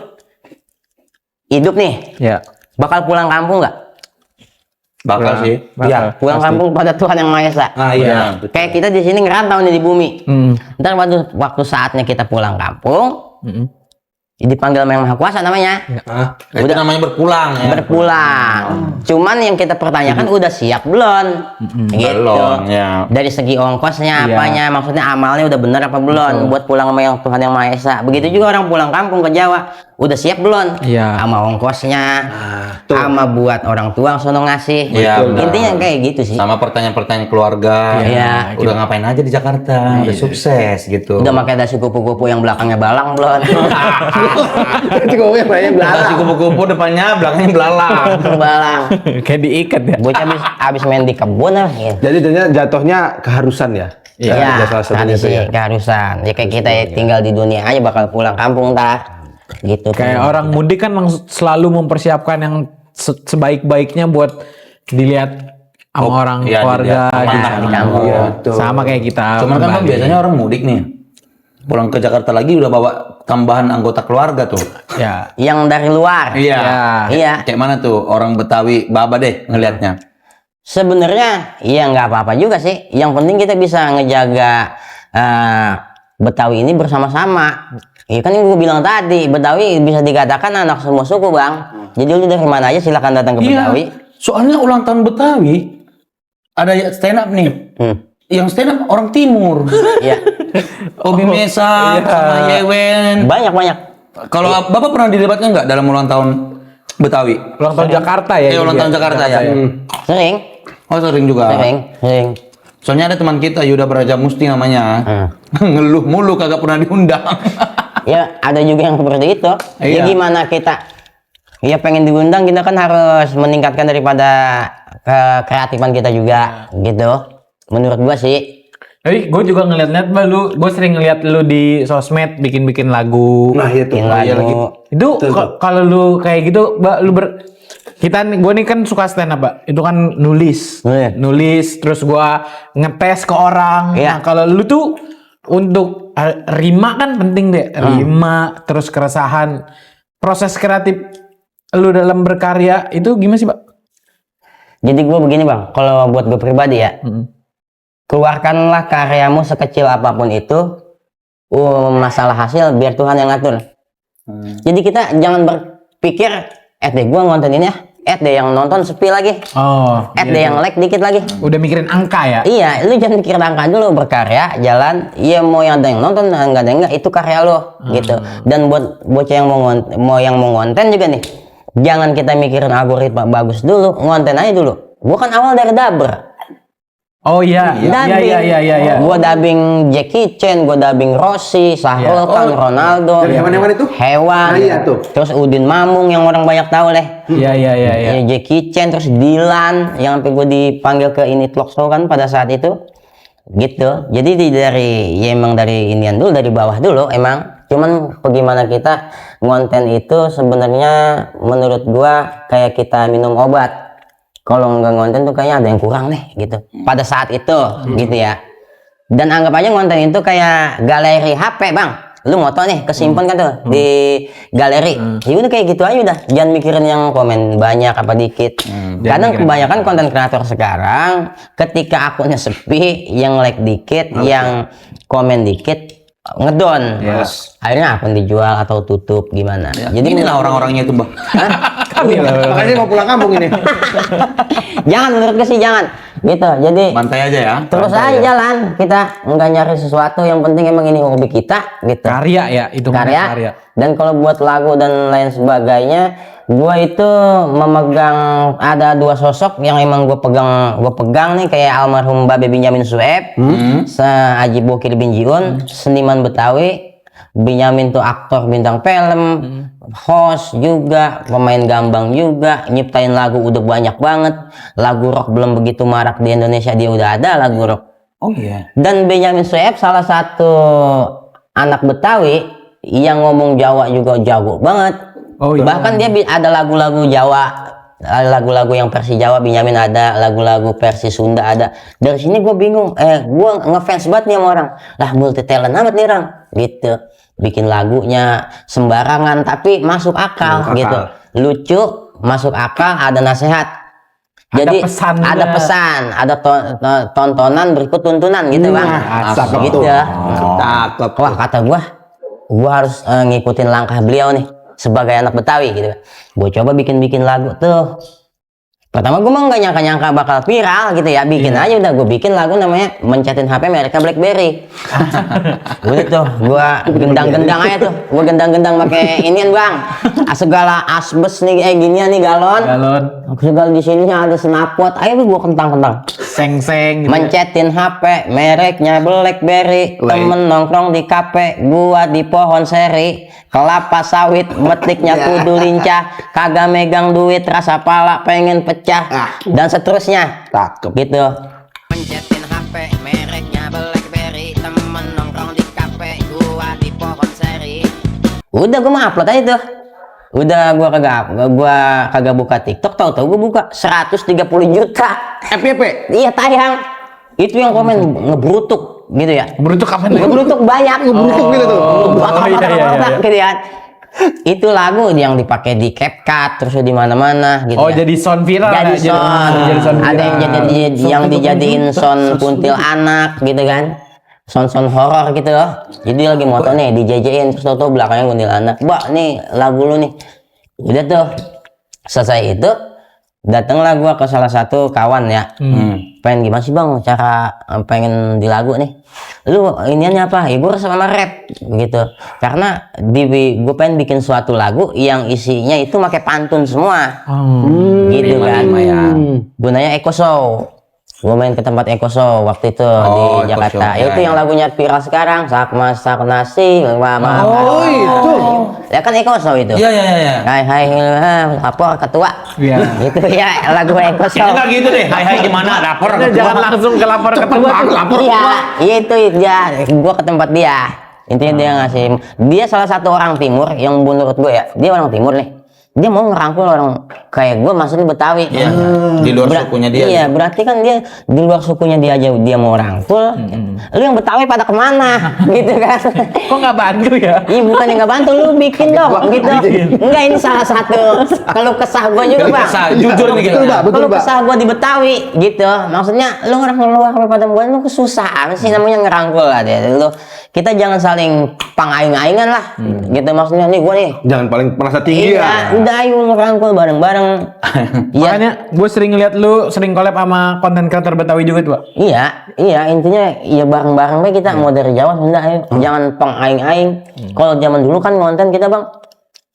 hidup nih, Ya. bakal pulang kampung nggak? Bakal sih. Iya. Pulang kampung pada Tuhan Yang Maha Esa. Ah iya. Kayak kita di sini ngerantau nih di bumi. Ntar waktu saatnya kita pulang kampung, dipanggil Yang Maha Kuasa namanya. Itu namanya berpulang ya. Berpulang. Cuman yang kita pertanyakan udah siap belum? Gitu. Belum, ya. Dari segi ongkosnya, Iya. apanya, maksudnya amalnya udah bener apa belum? Buat pulang sama yang Tuhan Yang Maha Esa. Begitu juga orang pulang kampung ke Jawa, udah siap belum? Iya. Sama ongkosnya, tuh. sama buat orang tua yang sono ngasih. Iya, benar. Intinya kayak gitu sih. Sama pertanyaan-pertanyaan keluarga. Iya. Udah ngapain aja di Jakarta? Udah sukses gitu. Udah pakai dasi kupu-kupu yang belakangnya balang belum? Itu ngomongnya banyak Kasih kupu-kupu depannya, belakangnya belalang. balang. Kayak diikat ya. Bocah abis main di kebun lah. Gitu. Jadi jatuhnya keharusan ya? Iya, salah satunya tradisi itu ya. keharusan. Ya kayak kita tinggal di dunia aja bakal pulang kampung ntar. Gitu. Kayak orang mudik kan selalu mempersiapkan yang sebaik-baiknya buat dilihat sama orang iya, keluarga dilihat gitu. amanah. Iya, betul. sama kayak kita. Cuman kan kembali. biasanya orang mudik nih. Pulang ke Jakarta lagi udah bawa tambahan anggota keluarga tuh. Ya. Yang dari luar. Iya. Iya. Kayak mana tuh orang Betawi, Baba deh ngelihatnya. Sebenarnya ya nggak apa-apa juga sih. Yang penting kita bisa ngejaga Betawi ini bersama-sama. Iya kan yang gue bilang tadi, Betawi bisa dikatakan anak semua suku bang. Jadi lu dari mana aja silakan datang ke Betawi. Soalnya ulang tahun Betawi ada stand up nih. Yang stand up orang timur. Iya. Obi Mesa sama Yewen. Banyak. Kalau Bapak pernah dilibatkan nggak dalam ulang tahun Betawi? Ulang tahun Jakarta ya. Ulang tahun Jakarta ya. Sering. Oh sering juga. Sering. Soalnya ada teman kita Yuda Braja Musti namanya. Ngeluh mulu kagak pernah diundang. Ya ada juga yang seperti itu. Ya Iya. gimana kita? Ya pengen diundang kita kan harus meningkatkan daripada kreatifan kita juga, gitu. Menurut gua sih. Tapi gue juga ngeliat-liat gue sering ngeliat lu di sosmed bikin-bikin lagu. Nah itu. Bikin Iya lagi. lagu. Itu kalau lu kayak gitu, Mbak, gue nih kan suka stand up, Mbak. Itu kan nulis. Iya. Nulis terus gua ngetes ke orang. Iya. Nah, kalau lu tuh untuk rima kan penting deh. Rima, terus keresahan. Proses kreatif lu dalam berkarya itu gimana sih, Pak? Jadi gua begini bang, kalau buat gue pribadi ya, keluarkanlah karyamu sekecil apapun itu, masalah hasil biar Tuhan yang ngatur. Jadi kita jangan berpikir, deh gua ngonten ini ya, deh yang nonton sepi lagi, Oh, deh yang like dikit lagi. udah mikirin angka ya? Iya, lu jangan mikir angka dulu, berkarya, jalan. Iya mau yang ada yang nonton, enggak ada yang enggak, itu karya lo, gitu. Dan buat bocah yang mau ngonten juga nih, jangan kita mikirin algoritma bagus dulu, ngonten aja dulu. Gua kan awal dari dubber. Oh iya, iya. Gua dubbing Jackie Chan, gua dubbing Rossi, Sahrul Khan, Ronaldo. Dari hewan-hewan itu? Hewan. Ah, iya tuh. Terus Udin Mamung yang orang banyak tahu leh. Iya. Ya, Jackie Chan, terus Dilan yang sampai gue dipanggil ke ini talk show kan pada saat itu. Gitu. Jadi emang dari inian dulu, dari bawah dulu emang. Cuman bagaimana kita ngonten itu sebenarnya menurut gua kayak kita minum obat. Kalau nggak ngonten tuh kayaknya ada yang kurang nih gitu. Pada saat itu gitu ya. Dan anggap aja ngonten itu kayak galeri HP bang. Lu moto nih kesimpan kan tuh di galeri. Ya udah kayak gitu aja udah. Jangan mikirin yang komen banyak apa dikit. Kadang kebanyakan konten kreator sekarang ketika akunnya sepi, yang like dikit, yang komen dikit, ngedon. Akhirnya akun dijual atau tutup gimana. Jadi inilah orang-orangnya itu, Bang. Makanya mau pulang kampung ini. Jangan, menurut gue sih jangan. Gitu. Jadi Mantai aja ya. terus aja jalan. Kita nggak nyari sesuatu, yang penting emang ini hobi kita gitu. Karya ya, itu Karya. Dan kalau buat lagu dan lain sebagainya, gua itu memegang ada dua sosok yang emang gua pegang nih, kayak almarhum Babe Benjamin Sueb, Haji Bokir bin Jiun, seniman Betawi, Benyamin tuh aktor bintang film, host juga, pemain gambang juga, nyiptain lagu udah banyak banget. Lagu rock belum begitu marak di Indonesia, dia udah ada lagu rock. Oh iya. Dan Benyamin Sueb salah satu anak Betawi yang ngomong Jawa juga jago banget. Oh iya. Bahkan dia ada lagu-lagu Jawa, lagu-lagu yang versi Jawa Benyamin ada, lagu-lagu versi Sunda ada. Dari sini gue bingung, gue ngefans banget nih sama orang. Lah multi talent amat nih orang, gitu. Bikin lagunya sembarangan tapi masuk akal, gitu. Lucu, masuk akal, ada nasihat. Jadi pesan juga. ada pesan, ada tontonan berikut tuntunan gitu bang. cakep Gitu. tuh. Cakep. Wah kata gua harus ngikutin langkah beliau nih sebagai anak Betawi gitu. Gua coba bikin lagu tuh. Pertama gua mah nggak nyangka bakal viral gitu ya. Bikin aja udah gua bikin lagu namanya mencetin HP mereknya BlackBerry. Udah tuh gua gendang-gendang aja tuh. Gua gendang-gendang pakai inian bang. Segala asbes nih ginian nih galon. Segala di sininya ada snapot. Ayo gua kentang-kentang. Seng-seng gitu. Mencetin HP mereknya BlackBerry, temen nongkrong di kafe, gua di pohon seri, kelapa sawit, metiknya kudu lincah, kagak megang duit, rasa pala pengen pecah, dan seterusnya. Cakep. Gitu. Mencetin HP mereknya BlackBerry, temen nongkrong di kafe, gua di pohon seri. Udah gua mau upload aja tuh. Udah gua kagak buka TikTok, tahu gua buka 130 juta. FYP. Iya tayang. Itu yang komen ngebrutuk gitu ya. Ngebrutuk kapan? Ngebrutuk banyak. Ngebrutuk gitu tuh. Gitu ya. Itu lagu yang dipakai di CapCut terus di mana-mana gitu. Oh ya. jadi sound viral. Jadi ya? Jadi sound viral. Ada yang dijadiin sound kuntil anak gitu kan. Sound horor gitu loh. Jadi lagi moto nih DJ-in terus tau belakangnya kuntil anak. Mbak nih lagu lu nih. Udah tuh. Selesai itu datanglah gua ke salah satu kawan ya. Pengen gimana sih bang cara pengen di lagu nih. Lu iniannya apa? Ya gua sama rap gitu. Karena gua pengen bikin suatu lagu yang isinya itu pakai pantun semua. Gitu kan. Gunanya Eco Show. Gue main ke tempat Eco Show waktu itu di Jakarta. Show. Itu yang lagunya viral sekarang. Sak masak nasi, mama. Oh itu. Ya kan Eco Show itu. Iya. Hai lapor ketua. Iya. Itu ya lagu Eco Show. Enggak gitu deh. Hai gimana? Lapor. Jangan langsung ke lapor ketua. Iya, itu dia. Gue ke tempat dia. Intinya dia ngasih. Dia salah satu orang timur yang menurut gue ya. Dia orang timur nih. Dia mau ngerangkul orang kayak gue masuk di Betawi. Iya. Di luar sukunya dia. Iya, berarti kan dia di luar sukunya dia aja dia mau rangkul. Lu yang Betawi pada kemana? Gitu kan? Kok nggak bantu ya? Iya bukan yang nggak bantu, lu bikin dong gitu. Enggak, ini salah satu kalau kesah gue juga bang. Jujur nih kita. Kalau kesah gue di Betawi gitu, maksudnya lu orang luar pada buat lu kesusahan sih namanya ngerangkul lah deh. Lu kita jangan saling pangaing-aingan lah, gitu maksudnya nih gue nih. Jangan paling merasa tinggi ya. Udah ayo ngerangkul bareng-bareng. Iya. Makanya gue sering lihat lu sering collab sama konten kreator Betawi juga tuh, Pak. Iya, intinya ya bareng-bareng we kita mau dari Jawa Sunda ayo. Jangan pangaing-aing. Kalau zaman dulu kan konten kita bang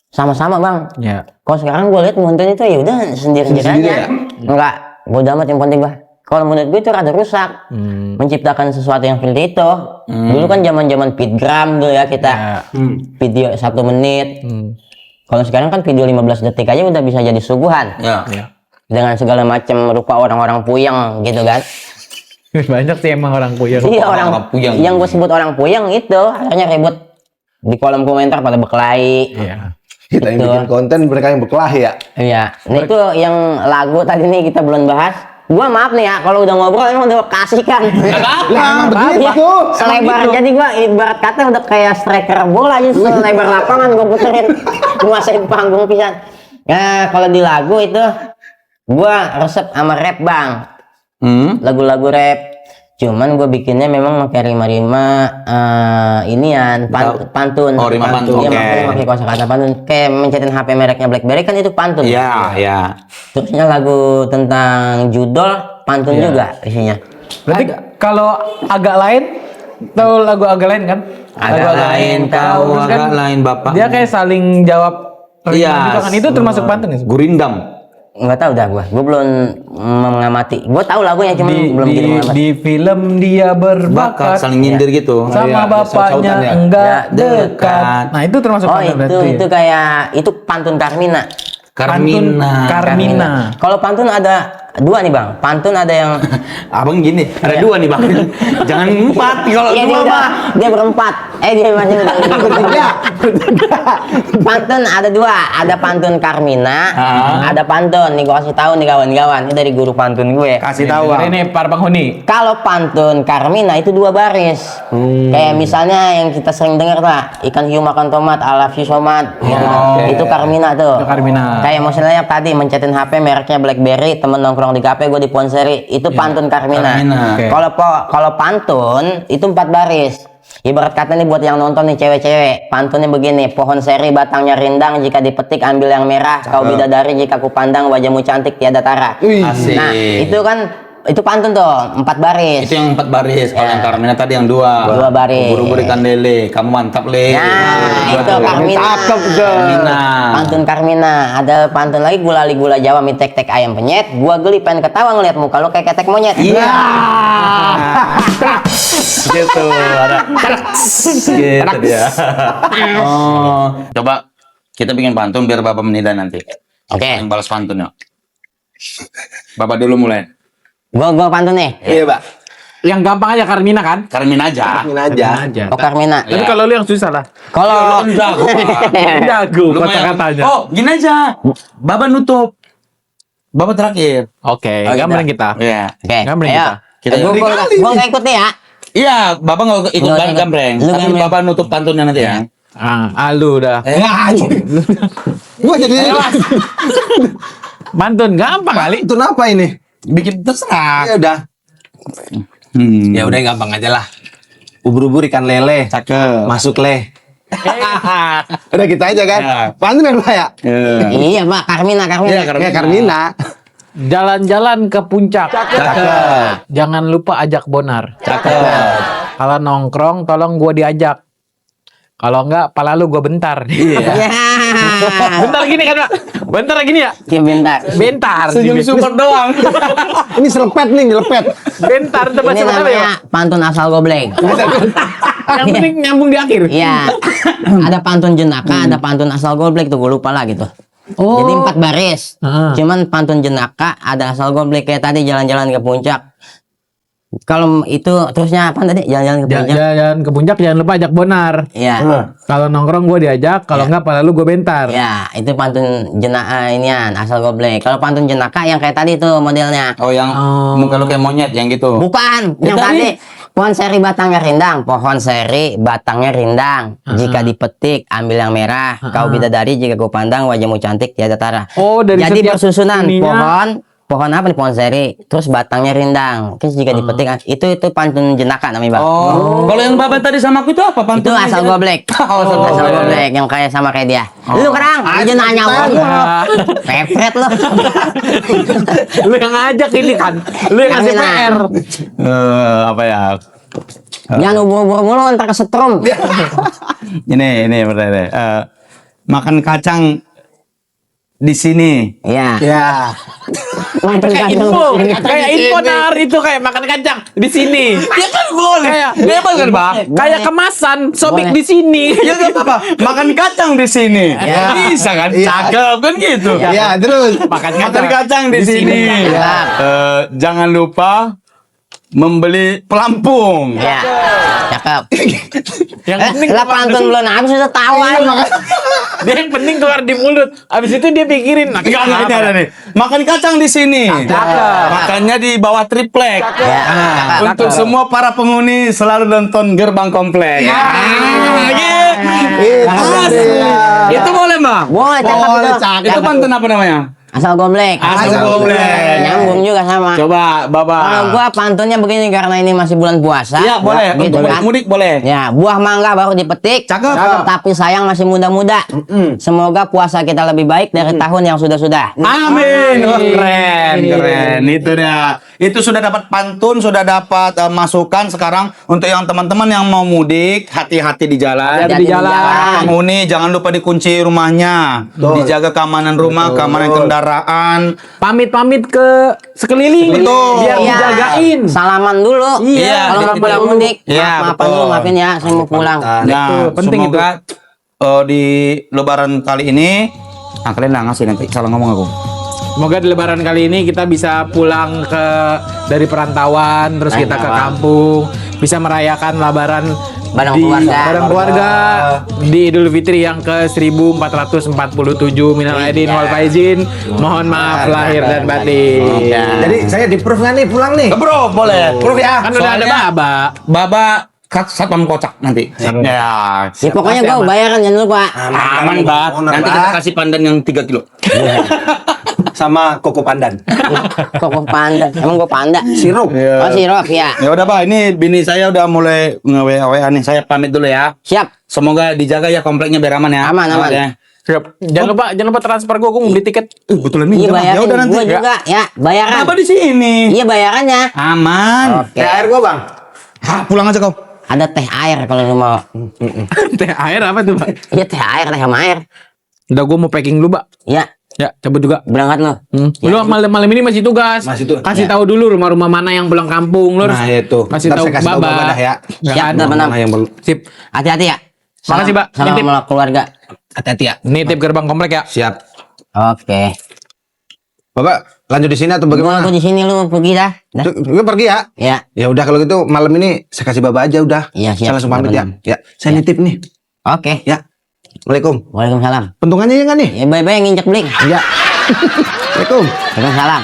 sama-sama bang. Iya. Kalau sekarang gue lihat konten itu ya udah sendiri-sendiri aja. Enggak, bodo amat yang penting bah. Kalau menurut gue itu rada rusak, menciptakan sesuatu yang seperti itu. Dulu kan zaman feedgram dulu ya kita video 1 menit. Kalau sekarang kan video 15 detik aja udah bisa jadi suguhan. Iya. Dengan segala macam rupa orang-orang puyeng gitu kan. Banyak sih emang orang puyeng. Iya Orang puyeng. Yang gue sebut orang puyeng itu akhirnya ribut di kolom komentar pada berkelahi. Iya. Kita yang Itu. bikin konten mereka yang berkelahi ya. Iya. Nah itu yang lagu tadi nih kita belum bahas. Gua maaf nih ya kalau udah ngobrol emang udah kasih kan. Lah begitu. Selebar jadi gua ibarat kata udah kayak striker bola aja selebar lapangan gua puterin. Nguasain panggung pisan. Ya kalau di lagu itu gua resep sama rap bang. Lagu-lagu rap. Cuman gue bikinnya memang pakai rima-rima inian pantun. Oh, rima pantun. Iya, Oke. makanya pakai kosakata pantun. Kayak mencetin HP mereknya BlackBerry kan itu pantun. Iya. Terusnya lagu tentang judol pantun juga isinya. Berarti kalau agak lain, tahu lagu agak lain kan? Agak lain, tahu Terus agak lain, Bapak. Dia kayak saling jawab. Iya. Gitu kan itu termasuk pantun ya? Gurindam. Nggak tahu dah gua belum mengamati. Gua tahu lagunya cuma belum gitu mengamati. di film dia Bakat berbakat saling nyindir gitu. sama Iya, bapaknya saut-sautan ya. enggak Ya, dekat. Nah, itu termasuk Oh pantun itu berarti. itu kayak itu pantun Carmina. Carmina. Kalau pantun ada dua nih bang. Pantun ada yang Abang gini, ada dua nih bang. Jangan 4 kalau Iya, dua mah. dia berempat. Dia masih bertiga. Pantun ada dua. Ada pantun Carmina, ada pantun. Nih gua kasih tahu nih kawan-kawan. Ini dari guru pantun gue. Kasih tahu bang. Ini para penghuni. Kalau pantun Carmina itu 2 baris. Kayak misalnya yang kita sering dengar lah, ikan hiu makan tomat, I love you so much. Gitu. Itu Carmina tuh. Itu Carmina. Kayak misalnya tadi mencetin HP mereknya BlackBerry, temen nongkrong di kafe gue di Ponseri, itu pantun Carmina. Oke. Kalau pantun itu 4 baris. Ibarat kata nih buat yang nonton nih cewek-cewek, pantunnya begini, pohon seri batangnya rindang, jika dipetik ambil yang merah, kau bidadari jika kupandang wajahmu cantik tiada tara. Asik. Nah, itu pantun tuh 4 baris. Itu yang 4 baris. Kalau yang Carmina tadi yang 2. 2 baris. Buru-buru ikan lele. Kamu mantap le. Nah, itu Carmina. Cakep dong. Carmina. Pantun Carmina. Ada pantun lagi gulali gula Jawa mie tek-tek ayam penyet. Gua geli pengen ketawa ngeliat muka lu kayak ketek monyet. Iya. Gitu. Ada. Gitu dia. Oh. Coba kita bikin pantun biar Bapak menilai nanti. Oke. Yang balas pantunnya. Bapak dulu mulai. Gua pantun nih. Iya, Pak. Yang gampang aja Carmina kan? Carmina aja. Ini aja. Oh Carmina. Tapi Iya. kalau lu yang susah lah. Kalau Jago, Pak. Jago Lumayan. kata-katanya. Oh, gini aja. Bapak nutup. Bapak terakhir. Oke, Oh, gambarin gitu. kita. Iya. Oke. Gambarin Ayo. kita. Kita Gua nggak ikut nih ya. Iya, Bapak nggak ikut Nggak balik ikut. gambreng. Lu Tapi gambreng. Bapak nutup pantunnya nanti ya. Lu udah. Gua jadi Mantun gampang kali. itu apa ini? Bikin terserah. Ya udah. Ya udah gampang aja lah. Ubur-ubur ikan lele. Cakep. Masuk leh. Udah kita aja kan. Ya. Pantun ya Pak ya? Iya Pak, Carmina. Iya, Ya Carmina. Jalan-jalan ke puncak. Cakep. Jangan lupa ajak Bonar. Cakep. Kalau nongkrong tolong gua diajak. Kalau enggak, pala lu gua bentar. Iya. Ya. Bentar gini kan, Pak? Bentar gini ya? Iya bentar. Bentar. Senyum support doang. Ini selepet nih, nyelepet. Bentar, coba Ini coba apa ya? namanya pantun asal goblek. Yang penting nyambung di akhir. Iya. Ada pantun jenaka, ada pantun asal goblek tuh gue lupa lah gitu. Oh. Jadi 4 baris. Heeh. Cuman pantun jenaka ada asal goblek kayak tadi jalan-jalan ke puncak. Kalau itu terusnya apa tadi? Jalan-jalan ke puncak. Jalan ke puncak jangan lupa ajak Bonar. Iya. Kalau nongkrong gua diajak, kalau enggak pala lu gua bentar. Ya, itu pantun jenaka inian asal goblek. Kalau pantun jenaka yang kayak tadi tuh modelnya. Oh, yang muka lu kayak monyet yang gitu. Bukan, Ya yang tadi. tadi. Pohon seri batangnya rindang, pohon seri batangnya rindang. Jika dipetik, ambil yang merah. Kau bidadari jika ku pandang wajahmu cantik tiada tara. Oh, dari Jadi setiap bersusunan ininya- pohon apa nih pohon seri, terus batangnya rindang. Terus jika dipetik, itu pantun jenaka namanya bang. Oh, kalau yang Bapak tadi sama aku itu apa Itu pantunnya? asal goblek. Oh, asal Asal goblek. goblek yang kayak sama kayak dia. Lu kerang, aja nanya mulu. Pepret lu. Lu yang ngajak ini kan. Lu yang ngasih Carmina. PR. Apa ya? Jangan ubur-ubur mulu ntar kesetrum. Ini bener. Makan kacang di sini. Iya. Ya. Makan Kayak kacang. info, kayak info nar itu kayak makan kacang di sini. Ya kan boleh. Kayak Bebas kan, Pak? kayak kemasan sobek Boleh. di sini. Ya nggak apa-apa. Makan kacang di sini. Ya. Bisa kan? Iya. Cakep kan gitu. Ya, terus. Makan Makan kacang di sini. Ya. Jangan lupa membeli pelampung. Ya. Cakep. Yang penting Lah pantun belum habis sudah tawa. dia yang penting keluar di mulut. Abis itu dia pikirin. Nah, Enggak, ini ada nih. Makan kacang di sini. Cakep. Makannya di bawah triplek. Ya. Cakep. Untuk semua para penghuni selalu nonton Gerbang Komplek. Itu boleh, Mbak? Boleh cakep Boleh, itu. cakep. Itu pantun apa namanya? Asal goblek. Asal goblek. Nyambung juga sama. Coba, Bapak. Kalau gua pantunnya begini karena ini masih bulan puasa. Iya, boleh. Gitu Untuk kan. mudik boleh. Ya, buah mangga baru dipetik. Cakep. Tapi sayang masih muda-muda. Semoga puasa kita lebih baik dari tahun yang sudah-sudah. Amin. Wah, keren. Itu dia. Itu sudah dapat pantun, sudah dapat masukan. Sekarang untuk yang teman-teman yang mau mudik, hati-hati di jalan. Hati-hati di jalan. Para penghuni jangan lupa dikunci rumahnya. Dijaga keamanan rumah, keamanan kendaraan. kendaraan. Pamit-pamit ke sekeliling. Betul. Biar Iya, dijagain. salaman dulu. Iya, Kalau mau betul. pulang mudik, Iya, maafan betul. dulu, maafin ya, saya mau pulang. Nah, Betul, penting semoga di lebaran kali ini, nah kalian lah ngasih nanti salah ngomong aku. Semoga di lebaran kali ini kita bisa pulang dari perantauan, terus kita ke kampung, bisa merayakan lebaran Bareng keluarga. bareng keluarga di Idul Fitri yang ke 1447. Minal aidin wal faizin. Mohon maaf lahir dan batin. Jadi saya di-proof nggak nih pulang nih? Bro, boleh. Proof ya. Kan udah ada Soalnya- Baba. Baba satpam kocak nanti. Ya. Ya pokoknya gue bayaran jangan lupa. Aman, Bak. Nanti kita kasih pandan yang 3 kilo. Sama koko pandan. Kok panda? Emang gue panda? Sirup. Oh sirup ya. Ya udah, Pak. Ini bini saya udah mulai nge-WA nih. Saya pamit dulu ya. Siap. Semoga dijaga ya kompleknya biar aman ya. Aman, aman. Ya. Siap. Jangan lupa transfer gue mau beli tiket. Betulan Iya nih. bayaran. Ya udah nanti. Gue juga ya bayaran. Apa di sini? Iya bayarannya. Aman. Oke. Air gua bang. Ah, pulang aja kau. Ada teh air kalau lu mau. Teh air apa tuh, Pak? Iya teh air, teh sama air. Udah gue mau packing dulu, Pak. Iya. Ya, cabut juga. Berangkat lo. Lu malam ini masih tugas. Masih tugas. Kasih Ya. tahu dulu rumah-rumah mana yang pulang kampung, lu. Nah itu. Kasih Ntar tahu saya kasih tahu Baba. Baba dah ya. Ya Siap, kan? benar. Mana yang belum. Sip. Hati-hati ya. Makasih, Pak. Salam Nitip. sama keluarga. Hati-hati ya. Nitip gerbang komplek ya. Siap. Oke. Bapak lanjut di sini atau bagaimana? Gue di sini lu pergi dah. Dah. Gue pergi ya. Ya. Ya udah kalau gitu malam ini saya kasih Baba aja udah. Iya, siap. Saya langsung pamit ya. Benar. Ya, saya nitip nih. Oke. Ya. Waalaikumsalam. Waalaikumsalam. Pentungannya ya nggak nih? Ya bye-bye nginjek beli. Iya. Waalaikumsalam. Waalaikumsalam.